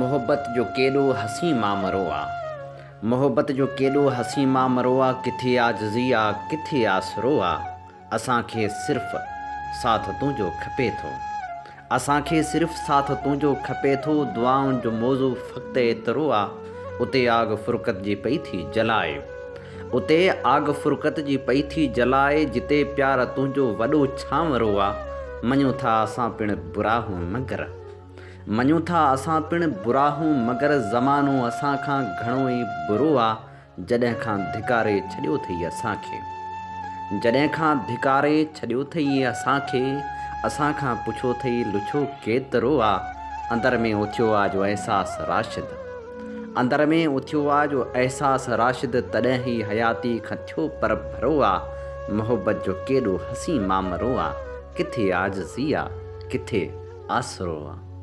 मोहब्बत जो केॾो हसी मामरो आहे। मोहब्बत जो केॾो हसी मामरो आहे। किथे आजिज़ी आहे, किथे आसरो आहे। असांखे सिर्फ़ु साथ तुंहिंजो खपे थो। असांखे सिर्फ़ु साथ तुंहिंजो खपे थो। दुआउनि जो मौज़ू फ़क़्ति एतिरो आहे। उते आग फ़ुरक़त जी पई थी जलाए। उते आग फ़ुरक़त जी पई थी जलाए। जिते प्यार तुंहिंजो वॾो छांवरो आहे। मञूं था असां पिणु बुरा हूं मगर। मञूं था असां पिणु बुरा हूं मगर। ज़मानो असां खां घणो ई बुरो आहे। जॾहिं खां धिकारे छॾियो अथई असांखे। जॾहिं खां धिकारे छॾियो अथई असांखे। असां खां पुछो अथई लुछो केतिरो आहे। अंदर में उथियो आहे जो अहसासु राशिद। अंदर में उथियो आहे जो अहसासु राशिद। तॾहिं ई हयाती खां थियो पर भरो आहे। मोहब्बत जो केॾो हसी मामरो आहे। किथे आजिज़ी आहे, किथे आसरो आहे।